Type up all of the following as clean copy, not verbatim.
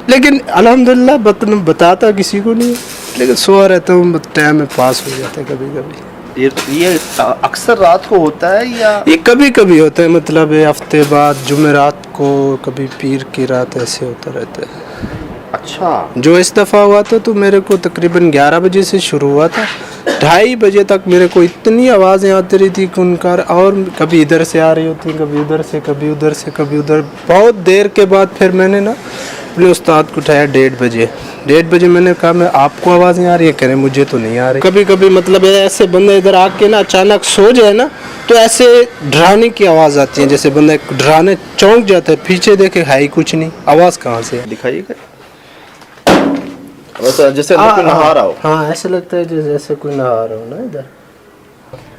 लेकिन अल्हम्दुलिल्लाह बताता किसी को नहीं, लेकिन सो रहता हूँ, टाइम में पास हो जाता है कभी कभी। ये अक्सर रात को होता है या ये कभी कभी होता है, मतलब हफ्ते बाद जुमेरात को, कभी पीर की रात, ऐसे होता रहता है। अच्छा, जो इस दफ़ा हुआ था तो मेरे को तकरीबन 11 बजे से शुरू हुआ था, 2:30 बजे तक मेरे को इतनी आवाज़ें आती रही थी उनकार, और कभी इधर से आ रही होती, कभी उधर से, कभी उधर से, कभी उधर। बहुत देर के बाद फिर मैंने ना अपने उस्ताद को उठाया 1:30 बजे मैंने कहा, मैं आपको आवाज़ें आ रही है? कह रहे मुझे तो नहीं आ रही। कभी कभी मतलब ऐसे बंदा इधर आके ना अचानक सो जाए ना, तो ऐसे डराने की आवाज़ आती है, जैसे बंदा डराने चौंक जाता है, पीछे देखे है ही कुछ नहीं, आवाज़ कहाँ से है? दिखाइएगा। जैसे कोई नहा रहा हो। हाँ, ऐसे लगता है जैसे कोई नहा रहा हो ना इधर।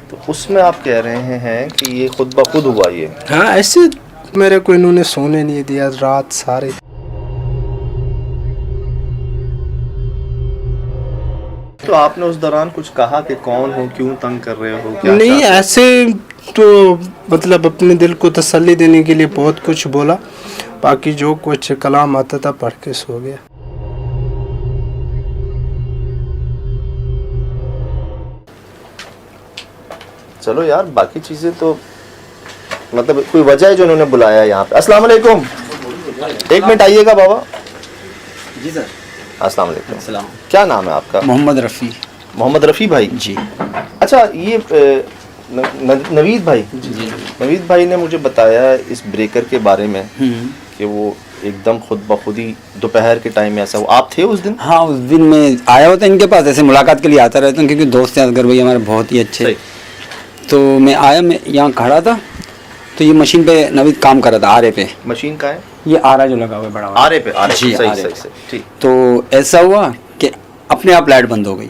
तो उसमें आप कह रहे हैं कि ये खुद ब खुद हुआ ये? हाँ, ऐसे मेरे को इन्होंने सोने नहीं दिया रात सारे। तो आपने उस दौरान कुछ कहा कि कौन हो, क्यों तंग कर रहे हो, क्या? नहीं, ऐसे तो मतलब अपने दिल को तसल्ली देने के लिए बहुत कुछ बोला, बाकी जो कुछ कलाम आता था पढ़ के सो गया। चलो यार, बाकी चीजें तो मतलब कोई वजह है जो उन्होंने बुलाया यहाँ पे। अस्सलाम वालेकुम, एक मिनट आइएगा बाबा जी सर। अस्सलाम वालेकुम। अस्सलाम। क्या नाम है आपका? मोहम्मद रफ़ी। मोहम्मद रफ़ी भाई जी। अच्छा, ये नवीद भाई जी। नवीद भाई ने मुझे बताया इस ब्रेकर के बारे में कि वो एकदम खुद ब खुद ही दोपहर के टाइम में ऐसा। वो आप थे उस दिन? हाँ, उस दिन मैं आया होता इनके पास, ऐसे मुलाकात के लिए आता रहता हूँ क्योंकि दोस्त हैं असगर भाई हमारे बहुत ही अच्छे। तो मैं आया, मैं यहाँ खड़ा था तो ये मशीन पे नवीद काम कर रहा था, आरे पे। मशीन का है ये आरा जो लगा हुआ है बड़ा वाला। आरे पे? आरे जी, सही आरे सही पे। सही, ठीक। तो ऐसा हुआ कि अपने आप लाइट बंद हो गई।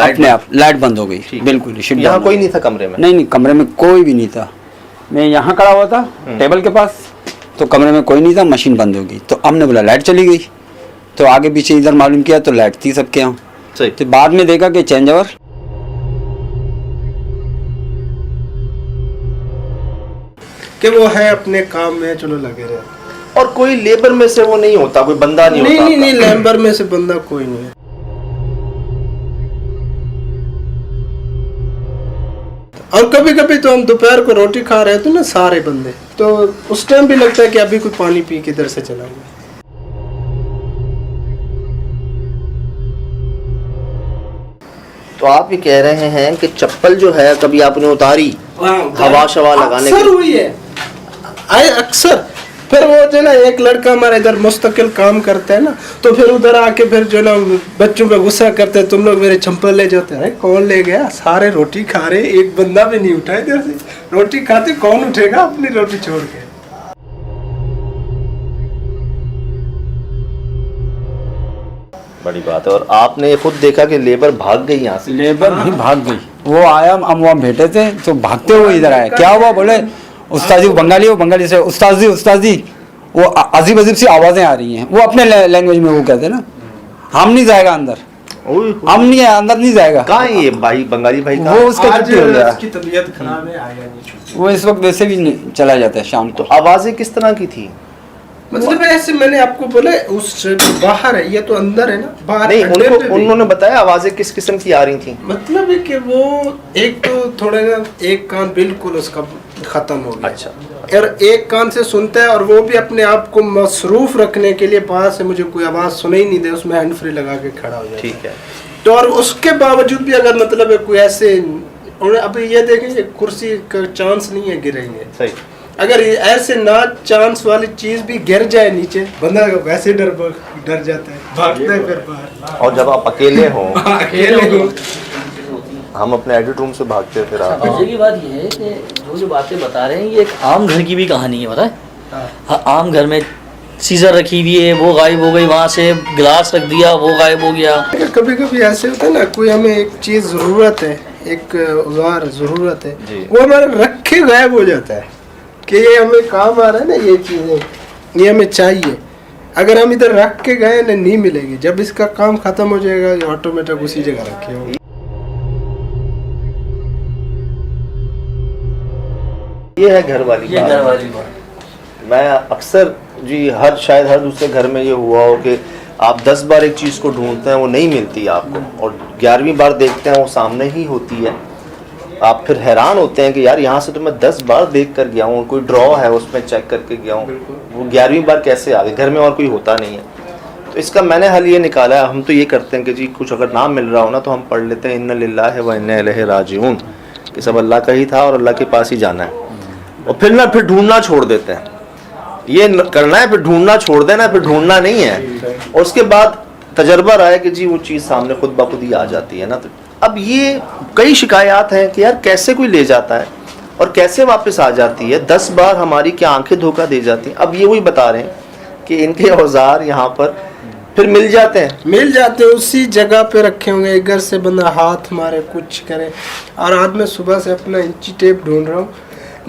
अपने आप लाइट बंद हो गई, बिल्कुल। यहाँ कोई नहीं था कमरे में? नहीं, कमरे में कोई भी नहीं था। मैं यहाँ खड़ा हुआ था टेबल के पास, तो कमरे में कोई नहीं था, मशीन बंद हो गई। तो हमने बोला लाइट चली गई, तो आगे पीछे इधर मालूम किया तो लाइट थी सबके यहाँ। सही। तो बाद में देखा कि चेंज ओवर कि वो है अपने काम में, चलो लगे रहे। और कोई लेबर में से वो नहीं होता, कोई बंदा नहीं होता? नहीं, लेबर में से बंदा कोई नहीं है। और कभी कभी तो हम दोपहर को रोटी खा रहे थे ना सारे बंदे, तो उस टाइम भी लगता है कि अभी कोई पानी पी के इधर से चला गया। तो आप ये कह रहे हैं कि चप्पल जो है कभी आपने उतारी हवा शवा लगाने अक्सर हुई है, अक्सर। फिर वो जो ना एक लड़का हमारा इधर मुस्तकिल काम करता है ना, तो फिर उधर आके फिर जो ना बच्चों पे गुस्सा करते हैं, तुम लोग मेरे चप्पल ले जाते हैं। कौन ले गया? सारे रोटी खा रहे, एक बंदा भी नहीं उठा इधर से। रोटी खाते कौन उठेगा अपनी रोटी छोड़ के? बड़ी बात है। और आपने ये खुद देखा कि लेबर भाग गई यहाँ से? लेबर भी भाग गई। वो आया, हम वहाँ बैठे थे तो भागते हुए इधर आया। क्या हुआ? बोले उस्ताद जी, वो बंगाली से उस्ताद जी, वो अजीब सी आवाज़ें आ रही हैं। वो अपने लैंग्वेज में वो कहते हैं ना, हम नहीं जाएगा अंदर, हम नहीं है अंदर, नहीं जाएगा। कहाँ है ये भाई, बंगाली भाई? वो उसका छुट्टी हो गया, उसकी तबीयत खराब है, आया नहीं छुट्टी। वो इस वक्त वैसे भी चला जाता है शाम को। तो आवाज़ें किस तरह की थी? मतलब ऐसे मैंने आपको बोला उस बाहर है, ये तो अंदर है ना, बाहर नहीं, उन्होंने बताया आवाज़ें किस किस्म की आ रही थी? मतलब है कि वो एक तो थोड़े ना, एक कान बिल्कुल उसका खत्म हो गया। अच्छा। और एक कान से सुनता है, और वो भी अपने आप को मसरूफ रखने के लिए बाहर से मुझे कोई आवाज़ सुनाई नहीं दे, उसमें हैंड फ्री लगा के खड़ा हो जाए। ठीक है। तो और उसके बावजूद भी अगर मतलब है कोई ऐसे, और अभी ये देखेंगे कुर्सी का चांस नहीं है गिरेंगे। सही। अगर ऐसे ना चांस वाली चीज भी गिर जाए नीचे, बंदा वैसे डर जाता है, भागता है फिर बाहर। और जब आप अकेले हो? अकेले हो। हम अपने एडिट रूम से भागते हैं फिर आप। मजे की बात ये है कि जो बातें बता रहे हैं ये एक आम घर की भी कहानी है, पता है? हाँ, आम घर में सीजर रखी हुई है, वो गायब हो गई, वहाँ से गिलास रख दिया, वो गायब हो गया। कभी कभी ऐसे होता है ना, कोई हमें एक चीज जरूरत है, एक औजार जरूरत है, वो हमारे रखे गायब हो जाता है कि ये हमें काम आ रहा है ना, ये चीजें ये हमें चाहिए। अगर हम इधर रख के गए ना, नहीं मिलेगी। जब इसका काम खत्म हो जाएगा, ये ऑटोमेटिक उसी जगह रखे होंगे। ये है घर वाली ये बात। घर वाली बात। मैं अक्सर जी शायद हर दूसरे घर में ये हुआ हो कि आप 10 बार एक चीज़ को ढूंढते हैं, वो नहीं मिलती आपको, और 11वीं बार देखते हैं वो सामने ही होती है। आप फिर हैरान होते हैं कि यार यहाँ से तो मैं 10 बार देख कर गया हूँ, कोई ड्रॉ है उसमें चेक करके गया हूँ, वो 11वीं बार कैसे आ गई, घर में और कोई होता नहीं है। तो इसका मैंने हल ये निकाला है, हम तो ये करते हैं कि जी कुछ अगर ना मिल रहा हो ना तो हम पढ़ लेते हैं इन्ना लिल्लाहि व इन्ना इलैहि राजिऊन, कि सब अल्लाह का ही था और अल्लाह के पास ही जाना है। और फिर ढूंढना छोड़ देते हैं, ये करना है फिर ढूंढना छोड़ देना, फिर ढूंढना नहीं है। और उसके बाद तजर्बा रहा है कि जी वो चीज़ सामने खुद ब खुद ही आ जाती है ना। तो अब ये कई शिकायत हैं कि यार कैसे कोई ले जाता है और कैसे वापस आ जाती है, 10 बार हमारी क्या आंखें धोखा दे जाती हैं। अब ये वही बता रहे हैं कि इनके औजार यहाँ पर फिर मिल जाते हैं, उसी जगह पे रखे होंगे। एक घर से बंदा हाथ मारे कुछ करे, और आज मैं सुबह से अपना इंची टेप ढूंढ रहा हूँ,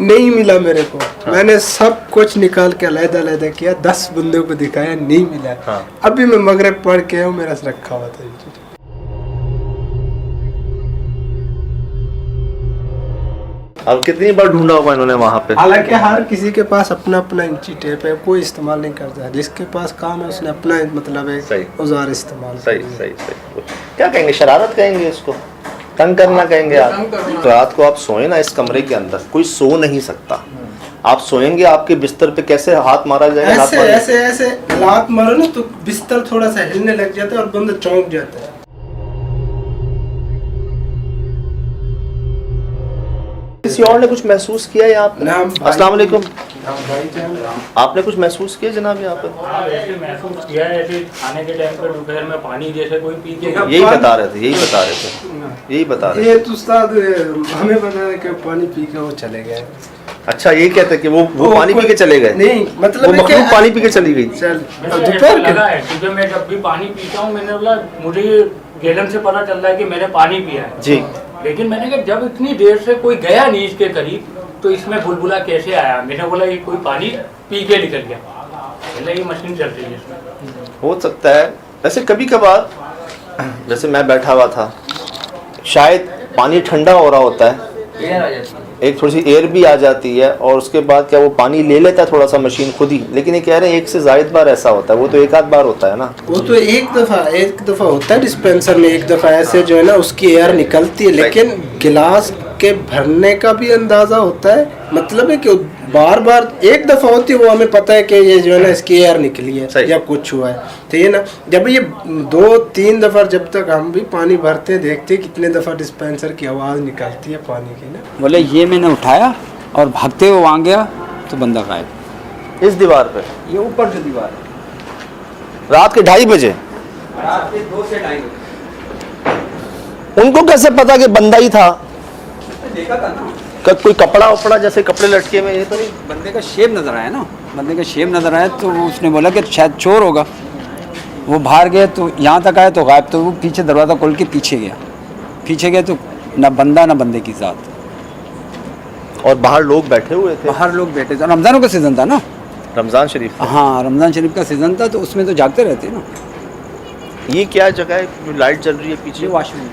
नहीं मिला मेरे को। हाँ। मैंने सब कुछ निकाल के अलग-अलग किया, 10 बंदों को दिखाया, नहीं मिला। हाँ। अभी मैं मगरिब पढ़ के आया हूँ, मेरा रखा हुआ था। अब कितनी बार ढूंढा होगा इन्होंने वहाँ पे। हालांकि हर किसी के पास अपना अपना इंची टेप है, कोई इस्तेमाल नहीं करता है। जिसके पास काम है उसने अपना मतलब है औजार इस्तेमाल। सही। क्या कहेंगे, शरारत कहेंगे इसको, तंग करना कहेंगे आप। तो रात को आप सोए ना इस कमरे के अंदर, कोई सो नहीं सकता। आप सोएंगे, आपके बिस्तर पे कैसे हाथ मारा जाएगा, ऐसे लात मारो ना तो बिस्तर थोड़ा सा हिलने लग जाता है और बंदा चौंक जाता है। किसी और ने कुछ महसूस किया यहाँ पे? अस्सलाम वालेकुम। आपने कुछ महसूस किया जनाब यहाँ पर? ऐसे महसूस किया है, ऐसे खाने के टाइम पर दोपहर में पानी जैसे कोई पी के। यही बता रहे थे। ये तो उस्ताद हमें बताया कि पानी पी के वो चले गए। अच्छा, ये कहते कि वो पानी पी के चले गए? नहीं, मतलब वो मखलूक पानी पी के चली गई। दोपहर लगा है क्योंकि मैं जब भी पानी पीता हूँ, मैंने बोला मुझे गैलन से पता चल रहा है कि मैंने पानी पिया है जी, लेकिन मैंने कहा जब इतनी देर से कोई गया नहीं इसके करीब तो इसमें बुलबुला कैसे आया। मैंने बोला ये कोई पानी पी के निकल गया, बोला ये मशीन चल रही है इसमें। हो सकता है। वैसे कभी कभार जैसे मैं बैठा हुआ था, शायद पानी ठंडा हो रहा होता है, एक थोड़ी सी एयर भी आ जाती है, और उसके बाद क्या वो पानी ले लेता है थोड़ा सा मशीन खुद ही। लेकिन ये कह रहे हैं 1 से ज़ायद बार ऐसा होता है, वो तो एक आध बार होता है ना। वो तो एक दफ़ा होता है डिस्पेंसर में, एक दफ़ा ऐसे जो है ना उसकी एयर निकलती है। लेकिन गिलास के भरने का भी अंदाज़ा होता है, मतलब है कि बार बार एक दफ़ा होती है, वो हमें पता है कि ये जो है ना इसकी एयर निकली है या कुछ हुआ है। तो ये ना जब ये 2-3 दफ़ा जब तक हम भी पानी भरते हैं, देखते हैं कितने दफ़ा डिस्पेंसर की आवाज़ निकलती है पानी की ना। बोले ये मैंने उठाया और भागते हुए वहाँ गया तो बंदा गायब। इस दीवार पे, ये ऊपर जो दीवार है, रात के 2:30 बजे। रात के 2 से 2:30 बजे। उनको कैसे पता कि बंदा ही था? देखा था ना, कोई कपड़ा वपड़ा जैसे कपड़े लटके हुए, ये तो नहीं? बंदे का शेप नजर आया ना, बंदे का शेप नजर आया तो उसने बोला कि शायद चोर होगा। वो बाहर गए तो यहाँ तक आए तो गायब। तो वो पीछे दरवाज़ा खोल के पीछे गया तो ना बंदा ना बंदे की ज़ात। और बाहर लोग बैठे हुए थे? बाहर लोग बैठे थे, रमज़ानों का सीज़न था ना, रमज़ान शरीफ। हाँ रमज़ान शरीफ का सीज़न था, तो उसमें तो जागते रहते ना। ये क्या जगह है, लाइट जल रही है पीछे? वॉशरूम।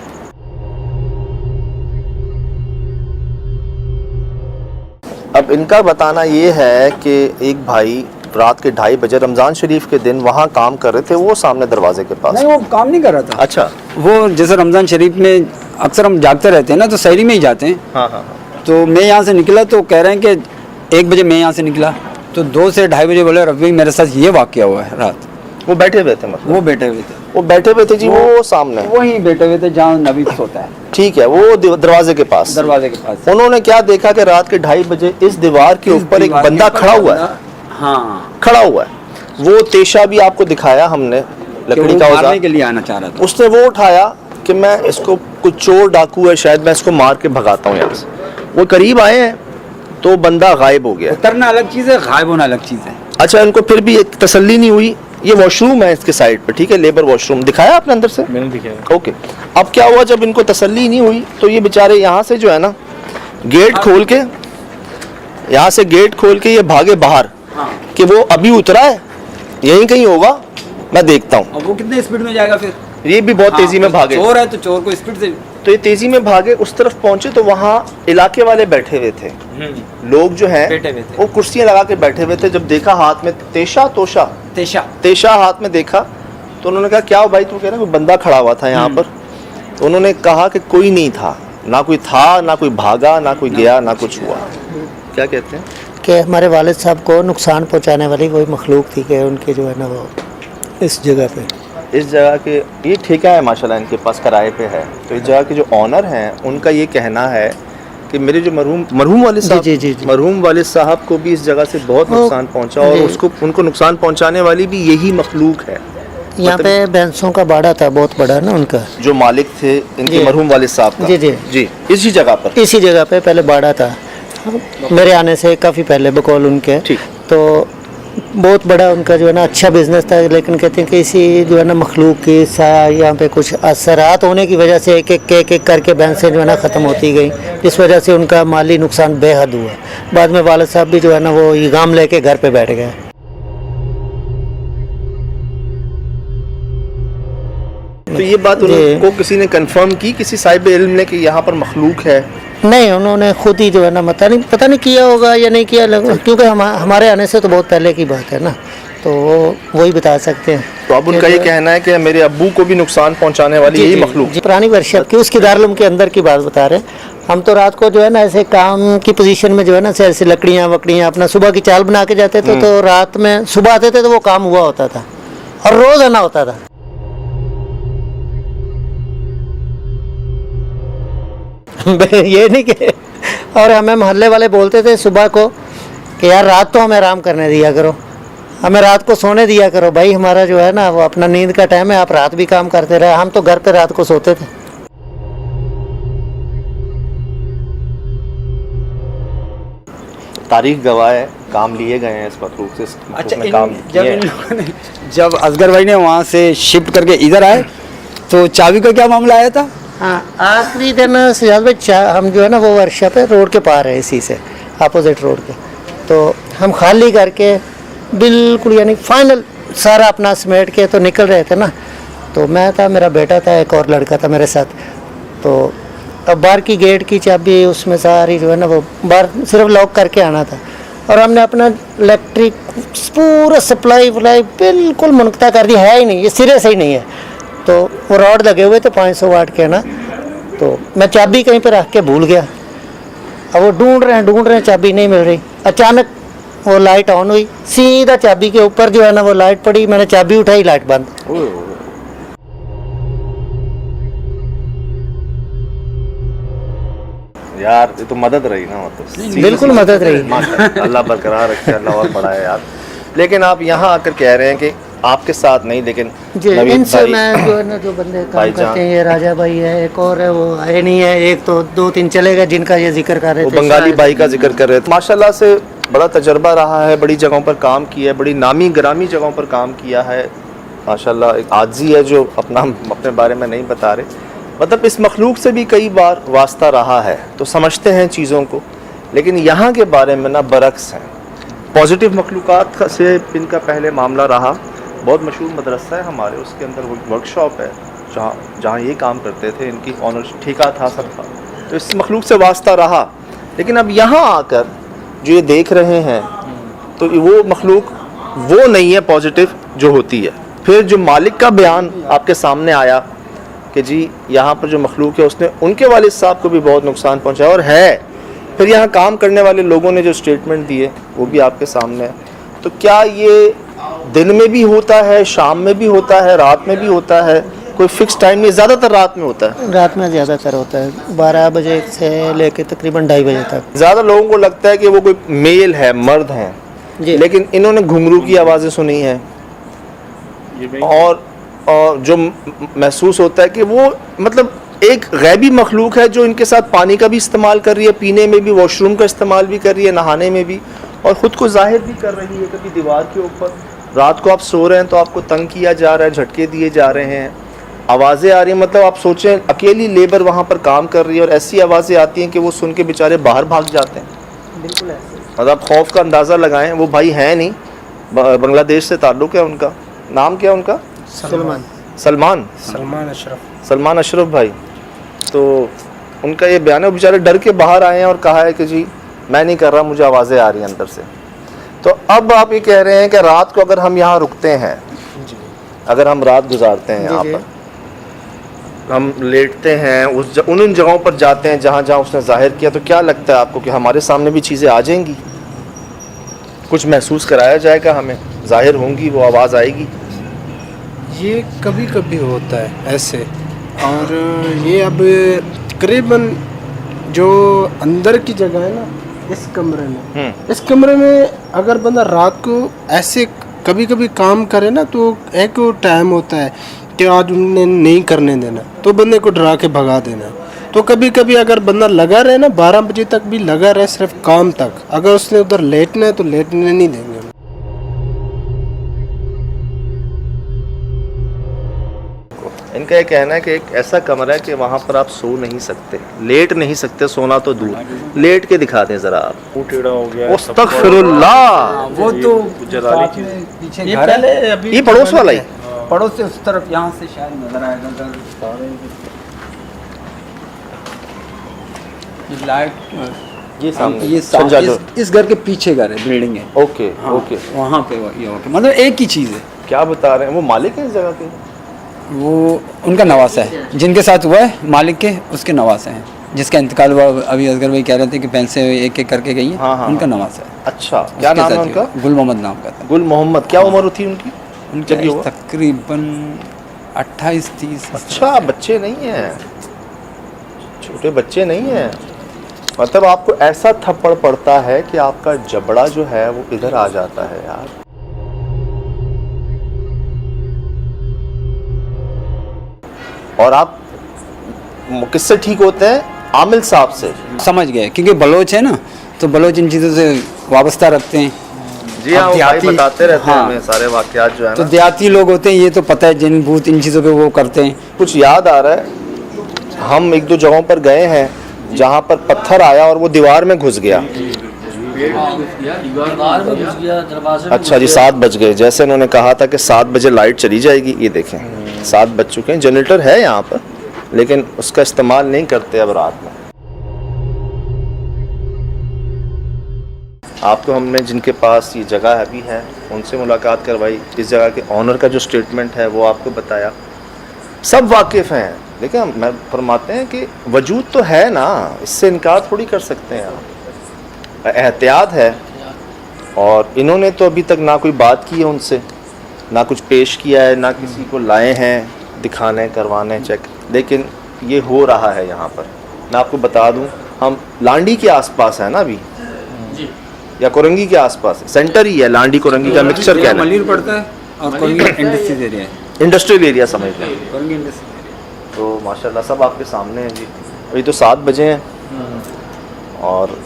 अब इनका बताना ये है कि एक भाई रात के 2:30 बजे रमज़ान शरीफ के दिन वहाँ काम कर रहे थे, वो सामने दरवाजे के पास। नहीं, वो काम नहीं कर रहा था। अच्छा, वो जैसे रमज़ान शरीफ में अक्सर हम जागते रहते हैं ना, तो सहरी में ही जाते हैं। हाँ। तो मैं यहाँ से निकला तो कह रहे हैं कि 1 बजे मैं यहाँ से निकला, तो 2 से 2:30 बजे बोले रफ़ी मेरे साथ ये वाक़या हुआ है रात। वो बैठे हुए थे? मतलब वो बैठे हुए थे जी, वो सामने वहीं बैठे हुए थे जहाँ नबी सोता है। ठीक है, वो दरवाजे के पास। उन्होंने क्या देखा कि रात के 2:30 बजे इस दीवार के ऊपर एक बंदा खड़ा हुआ है। हाँ, खड़ा हुआ है। वो तेशा भी आपको दिखाया हमने, लकड़ी का औजार के लिए आना चाह रहा था। उसने वो उठाया कि मैं इसको, कुछ चोर डाकू है शायद, मैं इसको मार के भगाता हूँ यहाँ से। वो करीब आए हैं तो बंदा गायब हो गया। उतरना अलग चीज़ है, गायब होना अलग चीज़ है। अच्छा, इनको फिर भी एक तसल्ली नहीं हुई। ये वॉशरूम है इसके साइड पे, ठीक है, लेबर वॉशरूम दिखाया आपने अंदर से? मैंने दिखाया। ओके। अब क्या हुआ, जब इनको तसल्ली नहीं हुई तो ये बेचारे यहाँ से जो है ना गेट खोल के, यहाँ से गेट खोल के ये भागे बाहर। हाँ। कि वो अभी उतरा है, यहीं कहीं होगा, मैं देखता हूँ। अब वो कितने स्पीड में जाएगा फिर? ये भी बहुत तेजी में भागे। चोर है तो चोर को स्पीड से तो ये तेजी में भागे, उस तरफ पहुंचे तो वहाँ इलाके वाले बैठे हुए थे, लोग जो हैं बैठे हुए थे। वो कुर्सियां लगा के बैठे हुए थे। जब देखा हाथ में तेशा हाथ में देखा तो उन्होंने कहा क्या हो भाई, तू कह रहा कोई बंदा खड़ा हुआ था यहाँ पर। तो उन्होंने कहा कि कोई नहीं था, ना कोई था, ना कोई भागा, ना कोई गया, ना कुछ हुआ। क्या कहते हैं कि हमारे वालिद साहब को नुकसान पहुंचाने वाली कोई मखलूक थी कि उनके जो है ना वो इस जगह पे, इस जगह के, ये ठेका है माशाल्लाह इनके पास, किराए पे है। तो इस जगह के जो ऑनर हैं उनका ये कहना है कि मेरे जो मरहूम वाले साहब, जी। मरहूम वाले साहब को भी इस जगह से बहुत नुकसान पहुंचा और उनको नुकसान पहुंचाने वाली भी यही मखलूक है। यहाँ पे भैंसों का बाड़ा था बहुत बड़ा ना उनका, जो मालिक थे इनके जी। मरहूम वाले साहब का। जी इसी जगह पे पहले बाड़ा था मेरे आने से काफ़ी पहले बकौल उनके। ठीक। तो बहुत बड़ा उनका जो है ना अच्छा बिजनेस था, लेकिन कहते हैं कि इसी जो है ना मखलूक की यहाँ पे कुछ असरात होने की वजह से एक एक करके भैंसें जो है ना ख़त्म होती गई, इस वजह से उनका माली नुकसान बेहद हुआ। बाद में वालिद साहब भी जो है ना वो इगाम लेके घर पे बैठ गए। तो ये बात उनको किसी ने कंफर्म की, किसी साहिब इल्म ने, कि यहाँ पर मखलूक है? नहीं, उन्होंने खुद ही जो है ना पता नहीं किया होगा या नहीं किया, क्योंकि हमारे आने से तो बहुत पहले की बात है ना, तो वही बता सकते हैं। तो अब उनका ये कहना है कि मेरे अब्बू को भी नुकसान पहुंचाने वाली यही मखलूक। पुरानी वर्कशॉप की उसकी दारुल के अंदर की बात बता रहे हैं हम। तो रात को जो है ना ऐसे काम की पोजीशन में जो है ना ऐसे लकड़ियाँ वकड़ियाँ अपना सुबह की चाल बना के जाते थे, तो रात में सुबह आते थे तो वो काम हुआ होता था और रोज आना होता था। ये नहीं कि, और हमें मोहल्ले वाले बोलते थे सुबह को कि यार रात तो हमें आराम करने दिया करो, हमें रात को सोने दिया करो भाई, हमारा जो है ना वो अपना नींद का टाइम है, आप रात भी काम करते रहे। हम तो घर पे रात को सोते थे। तारीख गवाह है, काम लिए गए हैं इस मखलूक से। अच्छा, काम जब इन लोगों ने, जब असगर भाई ने वहाँ से शिफ्ट करके इधर आए तो चाबी का क्या मामला आया था? हाँ, आखिरी दिन सिजाद भाई हम जो है ना वो वर्कशॉप है रोड के पार है, इसी से अपोजिट रोड के, तो हम खाली करके बिल्कुल यानी फाइनल सारा अपना समेट के तो निकल रहे थे ना। तो मैं था, मेरा बेटा था, एक और लड़का था मेरे साथ। तो अब बाहर की गेट की चाबी उसमें सारी जो है ना वो बाहर सिर्फ लॉक करके आना था, और हमने अपना इलेक्ट्रिक पूरा सप्लाई वलाई बिल्कुल मुनक़ता कर दी, है ही नहीं, ये सिरे से ही नहीं है। तो वो रॉड लगे हुए थे 500 वाट के ना, तो मैं चाबी कहीं पर रख के भूल गया। अब वो ढूंढ रहे हैं, चाबी नहीं मिल रही। अचानक वो लाइट ऑन हुई, सीधा चाबी के ऊपर जो है ना वो लाइट पड़ी, मैंने चाबी उठाई, लाइट बंद। यार ये तो मदद रही ना, मतलब बिल्कुल मदद रही। माशाअल्लाह, अल्लाह बरकरार रखे, अल्लाह और बढ़ाए यार। लेकिन आप यहाँ आकर कह रहे हैं कि आपके साथ नहीं, लेकिन इनसे मैं जो है ना जो बंदे काम करते हैं, ये राजा भाई है, एक और है वो है नहीं है, एक तो 2-3 चले गए जिनका ये जिक्र कर रहे थे, बंगाली भाई का जिक्र कर रहे थे। माशाल्लाह से बड़ा तजर्बा रहा है, बड़ी जगहों पर काम किया है, बड़ी नामी ग्रामी जगहों पर काम किया है माशाल्लाह। एक आजी है जो अपने बारे में नहीं बता रहे, मतलब इस मखलूक से भी कई बार वास्ता रहा है, तो समझते हैं चीज़ों को। लेकिन यहाँ के बारे में ना बरक्स हैं, पॉजिटिव मखलूक़ात से इनका पहले मामला रहा। बहुत मशहूर मदरसा है हमारे, उसके अंदर वो वर्कशॉप है जहाँ ये काम करते थे, इनकी ऑनर ठेका था सबका, तो इस मखलूक से वास्ता रहा। लेकिन अब यहाँ आकर जो ये देख रहे हैं तो वो मखलूक वो नहीं है पॉजिटिव जो होती है। फिर जो मालिक का बयान आपके सामने आया कि जी यहाँ पर जो मखलूक है उसने उनके वालिद साहब को भी बहुत नुकसान पहुँचाया और है, फिर यहाँ काम करने वाले लोगों ने जो स्टेटमेंट दिए वो भी आपके सामने है। तो क्या ये दिन में भी होता है, शाम में भी होता है, रात में भी होता है? कोई फिक्स टाइम नहीं, ज़्यादातर रात में होता है। रात में ज़्यादातर होता है, 12 बजे से लेके तकरीबन 2:30 बजे तक। ज़्यादा लोगों को लगता है कि वो कोई मेल है, मर्द हैं, लेकिन इन्होंने घुंघरू की आवाज़ें सुनी हैं और जो महसूस होता है कि वो मतलब एक गैबी मखलूक है जो इनके साथ पानी का भी इस्तेमाल कर रही है, पीने में भी, वॉशरूम का इस्तेमाल भी कर रही है, नहाने में भी, और ख़ुद को जाहिर भी कर रही है। कभी दीवार के ऊपर रात को आप सो रहे हैं तो आपको तंग किया जा रहा है, झटके दिए जा रहे हैं, आवाज़ें आ रही हैं, मतलब आप सोचें अकेली लेबर वहाँ पर काम कर रही है और ऐसी आवाज़ें आती हैं कि वो सुन के बेचारे बाहर भाग जाते हैं। बिल्कुल ऐसे। मतलब आप खौफ का अंदाज़ा लगाएं, वो भाई हैं नहीं, बांग्लादेश से ताल्लुक़ है उनका, नाम क्या है उनका? सलमान सलमान अशरफ भाई, तो उनका ये बयान है, वो बेचारे डर के बाहर आए हैं और कहा है कि जी मैं नहीं कर रहा, मुझे आवाज़ें आ रही हैं अंदर से। तो अब आप ये कह रहे हैं कि रात को अगर हम यहाँ रुकते हैं, अगर हम रात गुजारते हैं यहाँ पर, हम लेटते हैं उन जगहों पर जाते हैं जहाँ जहाँ उसने जाहिर किया, तो क्या लगता है आपको कि हमारे सामने भी चीज़ें आ जाएंगी? कुछ महसूस कराया जाएगा हमें, जाहिर होंगी, वो आवाज़ आएगी? ये कभी कभी होता है ऐसे। और ये अब तकरीबन जो अंदर की जगह है ना, इस कमरे में अगर बंदा रात को ऐसे कभी कभी काम करे ना, तो एक टाइम होता है कि आज उन्हें नहीं करने देना, तो बंदे को डरा के भगा देना। तो कभी कभी अगर बंदा लगा रहे ना, 12 बजे तक भी लगा रहे सिर्फ काम तक, अगर उसने उधर लेटना है तो लेटने नहीं देंगे। इनका ये कहना है कि एक ऐसा कमरा है कि वहाँ पर आप सो नहीं सकते, लेट नहीं सकते, सोना तो दूर, लेट के दिखा दें ज़रा आप। टेढ़ा हो गया, अस्तगफिरुल्लाह। वो तो जलाली चीज पीछे घर है, ये पड़ोस वाला ही, पड़ोस से उस तरफ, यहाँ से शायद नजर आएगा लाइट। ये सामने ये छज्जा जो, इस घर के पीछे घर है, बिल्डिंग है। Okay okay. वहाँ पे ये होके मतलब एक ही चीज़ है। क्या बता रहे हैं, वो मालिक है इस जगह के? वो उनका नवासा है, जिनके साथ हुआ है मालिक के, उसके नवासा हैं, जिसका इंतकाल हुआ। अभी असगर भाई कह रहे थे कि पैसे एक एक करके गई है। हाँ, उनका नवासा है। अच्छा, क्या नाम है उनका? गुल मोहम्मद नाम का था। गुल मोहम्मद। क्या उम्र थी उनकी? उनकी तकरीबन 28-30। अच्छा, बच्चे नहीं हैं, छोटे बच्चे नहीं हैं। मतलब आपको ऐसा थप्पड़ पड़ता है कि आपका जबड़ा जो है वो इधर आ जाता है यार। और आप किससे ठीक होते हैं? आमिल साहब से। समझ गए, क्योंकि बलोच है ना, तो बलोच इन चीज़ों से वाबस्ता रखते हैं। जी हाँ, वो भाई देहाती- बताते रहते हैं हाँ। हमें सारे वाकयात जो है तो ना। देहाती लोग होते हैं, ये तो पता है, जिन भूत इन चीज़ों पे वो करते हैं। कुछ याद आ रहा है, हम एक दो जगहों पर गए हैं जहाँ पर पत्थर आया और वो दीवार में घुस गया। दीवार में घुस गया, दरवाजे में अच्छा जी, घुस गया। 7 बज गए। जैसे इन्होंने कहा था कि 7 बजे लाइट चली जाएगी, ये देखें 7 बज चुके हैं। जनरेटर है यहाँ पर, लेकिन उसका इस्तेमाल नहीं करते अब रात में। आपको हमने जिनके पास ये जगह अभी है उनसे मुलाकात करवाई, इस जगह के ऑनर का जो स्टेटमेंट है वो आपको बताया। सब वाकिफ़ हैं, लेकिन मैं फरमाते हैं कि वजूद तो है ना, इससे इनकार थोड़ी कर सकते हैं आप। एहतियात है, और इन्होंने तो अभी तक ना कोई बात की है उनसे, ना कुछ पेश किया है, ना किसी को लाए हैं दिखाने करवाने चेक, लेकिन ये हो रहा है यहाँ पर। मैं आपको बता दूँ, हम लांडी के आसपास है ना अभी, या कोरंगी के आसपास है, सेंटर ही है, लांडी कोरंगी का मिक्सचर क्या है, मलिर पड़ता है और कोरंगी इंडस्ट्रियल एरिया है। इंडस्ट्रियल एरिया समझ लें। कोरंगी इंडस्ट्रियल। तो माशाल्लाह सब आपके सामने हैं जी। अभी तो 7 बजे हैं और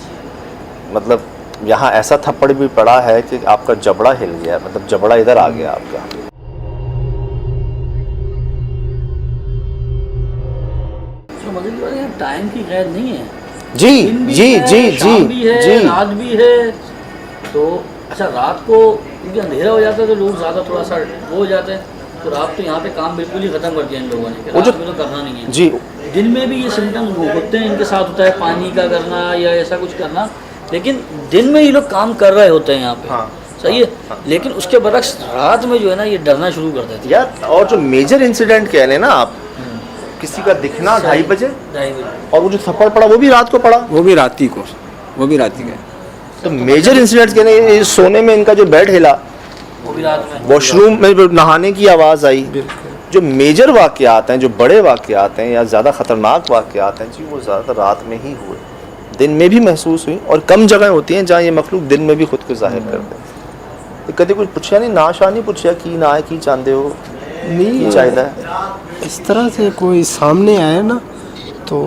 मतलब यहाँ ऐसा थप्पड़ भी पड़ा है कि आपका जबड़ा हिल गया, मतलब जबड़ा इधर आ गया आपका। तो मगर ये यार टाइम की कैद नहीं है, जी दिन भी जी है, जी शाम जी भी है, जी। रात भी है। तो अच्छा, रात को क्योंकि अंधेरा हो जाता है तो लोग ज़्यादा थोड़ा सा वो हो जाते हैं, तो रात तो यहाँ पे काम बिल्कुल ही ख़त्म कर दिया इन लोगों ने कि वो जो- रात में तो करना नहीं है। जी, दिन में भी ये सिम्टम होते हैं, इनके साथ होता है पानी का करना या ऐसा कुछ करना, लेकिन दिन में ये लोग काम कर रहे होते हैं यहाँ पे। हाँ, सही है, लेकिन उसके बरक्स रात में जो है ना ये डरना शुरू कर देते हैं। यार और जो मेजर इंसिडेंट कह लें ना आप, किसी का दिखना 2:30 बजे, 2:30 बजे। और वो जो थप्पड़ पड़ा वो भी रात को पड़ा। वो भी राती को, वो भी राती का। तो मेजर इंसिडेंट कह लें, सोने में इनका जो बेड हिला, वो भी रात में। वॉशरूम में नहाने की आवाज़ आई, जो मेजर वाक़यात हैं, जो बड़े वाक़यात हैं या ज़्यादा ख़तरनाक वाक़यात हैं जी, वो ज़्यादातर रात में ही हुए। दिन में भी महसूस हुई, और कम जगह होती हैं जहाँ ये मखलूक दिन में भी खुद को जाहिर करते हैं। तो कभी कुछ पूछा नहीं, ना शाह नहीं पूछा की ना है की चाहते हो नहीं चाहिए। इस तरह से कोई सामने आए ना, तो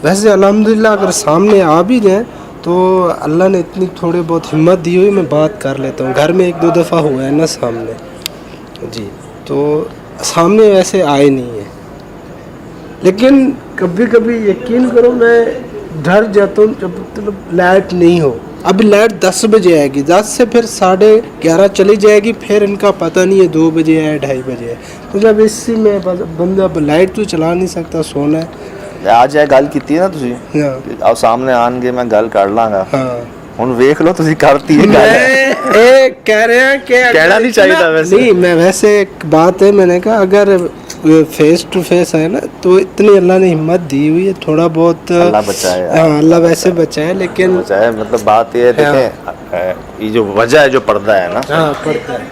वैसे अल्हम्दुलिल्लाह अगर सामने आ भी जाए तो अल्लाह ने इतनी थोड़े बहुत हिम्मत दी हुई, मैं बात कर लेता हूँ। घर में 1-2 दफ़ा हुआ है ना सामने जी, तो सामने वैसे आए नहीं है, लेकिन कभी कभी यकीन करो मैं डर जाता हूँ जब मतलब लाइट नहीं हो, अब लाइट 10 बजे आएगी, 10 से फिर 11:30 चली जाएगी, फिर इनका पता नहीं है 2 बजे है 2:30 बजे है। मतलब इसी में बंदा लाइट तो चला नहीं सकता, सोना है। आज ਇਹ ਗੱਲ ਕੀਤੀ ਨਾ ਤੁਸੀਂ हाँ ਆਓ ਸਾਹਮਣੇ ਆਣਗੇ ਮੈਂ ਗੱਲ ਕਰ ਲਾਂਗਾ हाँ ਹੁਣ ਵੇਖ ਲਓ ਤੁਸੀਂ ਕਰਤੀ ਇਹ ਗੱਲ मैं कह रहे हैं कि कहना नहीं चाहिए था वैसे। नहीं, मैं वैसे एक बात है, मैंने कहा अगर फेस टू फेस है ना तो इतनी अल्लाह ने हिम्मत दी हुई है, थोड़ा बहुत अल्लाह बचाए। हाँ अल्लाह वैसे बचाए, लेकिन चाहे मतलब बात ये है देखें ये जो वजह है जो पर्दा है ना हाँ पड़ता है।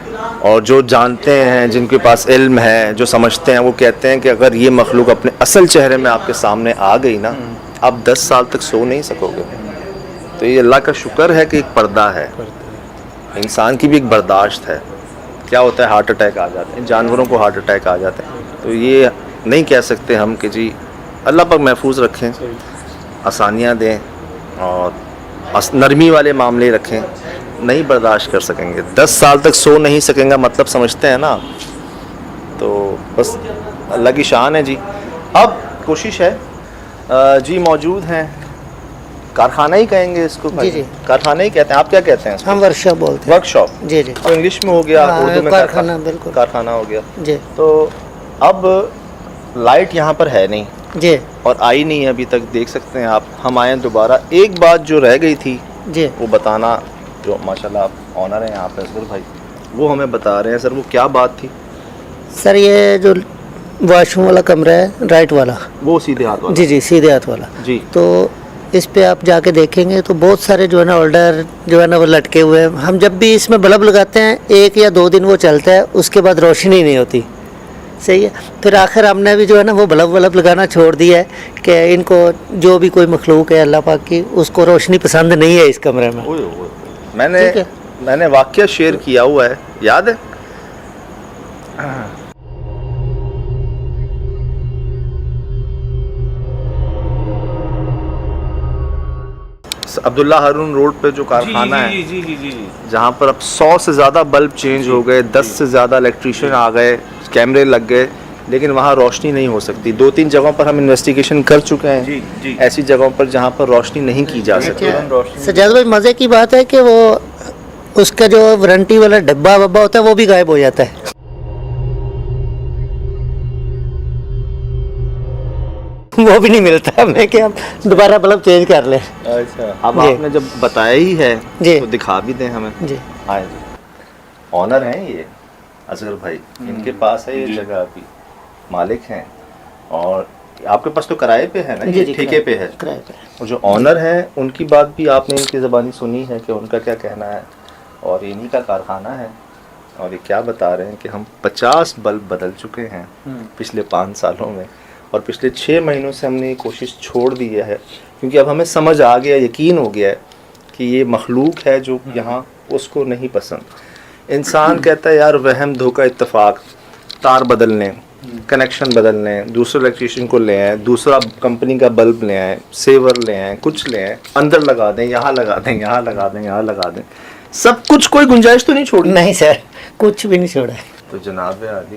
और जो जानते हैं जिनके पास इल्म है जो समझते हैं वो कहते हैं कि अगर ये मखलूक अपने असल चेहरे में आपके सामने आ गई ना आप 10 साल तक सो नहीं सकोगे। तो ये अल्लाह का शुक्र है कि एक पर्दा है, इंसान की भी एक बर्दाश्त है। क्या होता है हार्ट अटैक आ जाते हैं, जानवरों को हार्ट अटैक आ जाते हैं। तो ये नहीं कह सकते हम कि जी अल्लाह पाक महफूज रखें, आसानियाँ दें और नरमी वाले मामले रखें। नहीं बर्दाश्त कर सकेंगे, 10 साल तक सो नहीं सकेंगे मतलब समझते हैं ना। तो बस अल्लाह की शान है जी। अब कोशिश है जी मौजूद हैं, कारखाना ही कहेंगे इसको भाई? जी। कारखाना ही कहते हैं, आप क्या कहते हैं इसको? हम वर्कशॉप बोलते हैं। वर्कशॉप जी जी तो इंग्लिश में हो गया, हाँ, उर्दू में कारखाना, बिल्कुल। कारखाना हो गया। जी तो अब लाइट यहाँ पर है नहीं जी और आई नहीं है अभी तक, देख सकते हैं आप। हम आए दोबारा, एक बात जो रह गई थी जी वो बताना, जो माशाल्लाह आप ऑनर हैं यहाँ पे असगर भाई, वो हमें बता रहे हैं। सर वो क्या बात थी? सर, ये जो वॉशरूम वाला कमरा है राइट वाला, वो सीधे हाथ वाला? जी जी सीधे हाथ वाला। जी। तो इस पे आप जाके देखेंगे तो बहुत सारे जो है ना होल्डर जो है ना वो लटके हुए हैं। हम जब भी इसमें बल्ब लगाते हैं 1 या 2 दिन वो चलता है, उसके बाद रोशनी नहीं होती। सही है। फिर आखिर हमने भी जो है ना वो बल्ब लगाना छोड़ दिया है कि इनको जो भी कोई मखलूक है अल्लाह पाक की, उसको रोशनी पसंद नहीं है इस कमरे में। ओए ओए, मैंने ठीक है। मैंने वाकया शेयर किया हुआ है, याद है? अब्दुल्ला हारून रोड पे जो कारखाना है, जहाँ पर अब 100 से ज़्यादा बल्ब चेंज हो गए, 10 से ज़्यादा इलेक्ट्रीशियन आ गए, कैमरे लग गए, लेकिन वहाँ रोशनी नहीं हो सकती। 2-3 जगहों पर हम इन्वेस्टिगेशन कर चुके हैं, ऐसी जगहों पर जहाँ पर रोशनी नहीं की जा सकती। सजाद भाई, मज़े की बात है कि वो उसका जो वारंटी वाला डब्बा वब्बा होता है वो भी गायब हो जाता है। वो भी नहीं मिलता हमें कि हम दोबारा बल्ब चेंज कर लें। अच्छा, अब जी। आपने जब बताया ही है जी। तो दिखा भी दें हमें। जी आए, ऑनर हैं ये असगर भाई, इनके पास है ये जगह, अभी मालिक हैं। और आपके पास तो किराए पे है ना, जी ये जी, ठेके पे है। किराए पे। और जो ऑनर हैं उनकी बात भी आपने इनकी ज़बानी सुनी है कि उनका क्या कहना है, और इन्हीं का कारखाना है। और ये क्या बता रहे हैं कि हम 50 बल्ब बदल चुके हैं पिछले 5 सालों में, और पिछले 6 महीनों से हमने ये कोशिश छोड़ दी है, क्योंकि अब हमें समझ आ गया, यकीन हो गया है कि ये मखलूक है जो यहाँ उसको नहीं पसंद। इंसान कहता है यार वहम धोखा इत्तेफाक, तार बदल लें, कनेक्शन बदल लें, दूसरे इलेक्ट्रीशियन को ले आएँ, दूसरा कंपनी का बल्ब ले आएँ, सेवर ले आएँ, कुछ ले आएँ, अंदर लगा दें, यहाँ लगा दें, यहाँ लगा दें, यहाँ लगा दें, सब कुछ, कोई गुंजाइश तो नहीं छोड़ी? नहीं सर, कुछ भी नहीं छोड़ा है। तो जनाब आदि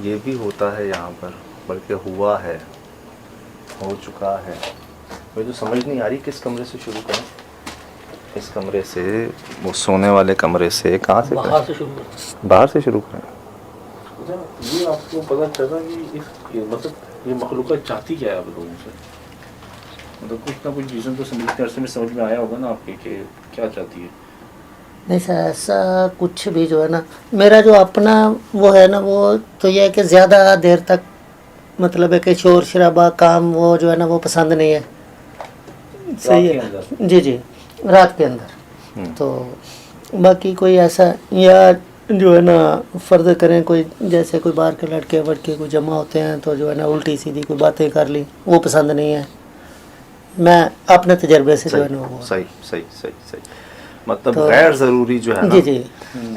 ये भी होता है यहाँ पर, बल्कि हुआ है, हो चुका है। मुझे तो समझ नहीं आ रही किस कमरे से शुरू करें। इस कमरे से, वो सोने वाले कमरे से, कहाँ से बाहर करें? से शुरू करते बाहर से शुरू करें। ये आपको पता चला कि मतलब ये मखलूक़ चाहती क्या है आप लोगों से? मतलब कुछ ना कुछ रीज़न तो समझते में समझ में आया होगा ना आपके कि क्या चाहती है? नहीं सर, ऐसा कुछ भी जो है ना, मेरा जो अपना वो है ना, वो तो यह है कि ज़्यादा देर तक मतलब है कि शोर शराबा काम वो जो है ना वो पसंद नहीं है। सही है। जी जी, रात के अंदर। तो बाकी कोई ऐसा, या जो है ना फ़र्ज़ करें कोई, जैसे कोई बाहर के लड़के वड़के कोई जमा होते हैं तो जो है ना उल्टी सीधी कोई बातें कर ली, वो पसंद नहीं है। मैं अपने तजर्बे से जो है ना वो सही सही सही सही, मतलब तो- गैर ज़रूरी जो है ना, जी जी,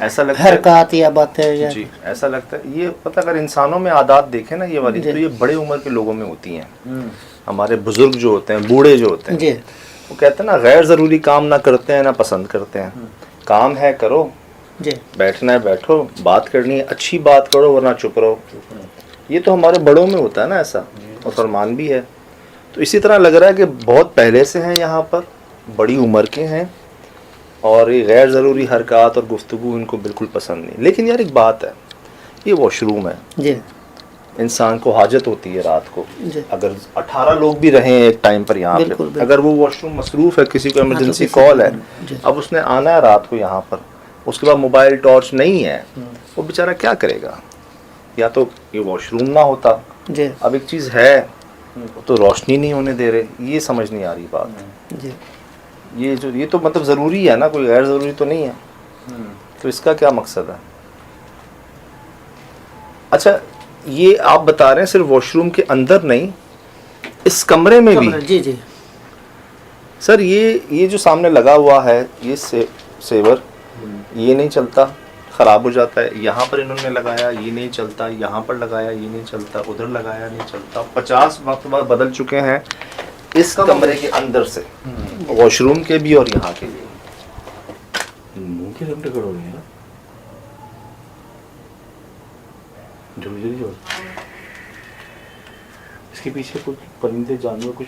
ऐसा लगता है हरकत या बातें या जी, ऐसा लगता है ये पता, अगर इंसानों में आदत देखें ना ये वाली, जी। तो ये बड़े उम्र के लोगों में होती हैं। हमारे बुजुर्ग जो होते हैं, बूढ़े जो होते हैं, जी वो कहते हैं ना गैर ज़रूरी काम ना करते हैं ना पसंद करते हैं। काम है करो, जी बैठना है बैठो, बात करनी है अच्छी बात करो, वरना चुप रहो। ये तो हमारे बड़ों में होता है ना ऐसा, और फरमान भी है। तो इसी तरह लग रहा है कि बहुत पहले से हैं यहाँ पर, बड़ी उम्र के हैं, और ये गैर ज़रूरी हरकत और गुफ्तगू इनको बिल्कुल पसंद नहीं। लेकिन यार एक बात है, ये वॉशरूम है, जी इंसान को हाजत होती है रात को, जी अगर 18 लोग भी रहे एक टाइम पर यहाँ बिल्कुल, पे, बिल्कुल। अगर वो वॉशरूम मसरूफ़ है, किसी को इमरजेंसी किसी कॉल है, जी। अब उसने आना है रात को यहाँ पर, उसके बाद मोबाइल टॉर्च नहीं है, वो बेचारा क्या करेगा? या तो ये वॉशरूम ना होता, जी अब एक चीज़ है तो रोशनी नहीं होने दे रहे, ये समझ नहीं आ रही बात। जी ये तो मतलब ज़रूरी है ना, कोई गैर ज़रूरी तो नहीं है, तो इसका क्या मकसद है? अच्छा, ये आप बता रहे हैं सिर्फ वॉशरूम के अंदर नहीं, इस कमरे में भी? जी जी सर ये जो सामने लगा हुआ है ये सेवर, ये नहीं चलता, ख़राब हो जाता है। यहाँ पर इन्होंने लगाया, ये नहीं चलता, यहाँ पर लगाया, ये नहीं चलता, उधर लगाया, नहीं चलता। 50 मरतबा बदल चुके हैं इस कमरे के अंदर से, वॉशरूम के भी और यहाँ के भी। मुंह की रमटे करो रही है ना, जल्दी जल्दी जोर। इसके पीछे कुछ परिंदे जानवर कुछ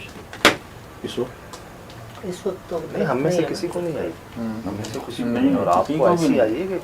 इस वक्त इस वक्त तो नहीं, हम में से किसी को नहीं आई, हम में से किसी को नहीं, और आपको ऐसी आई है कि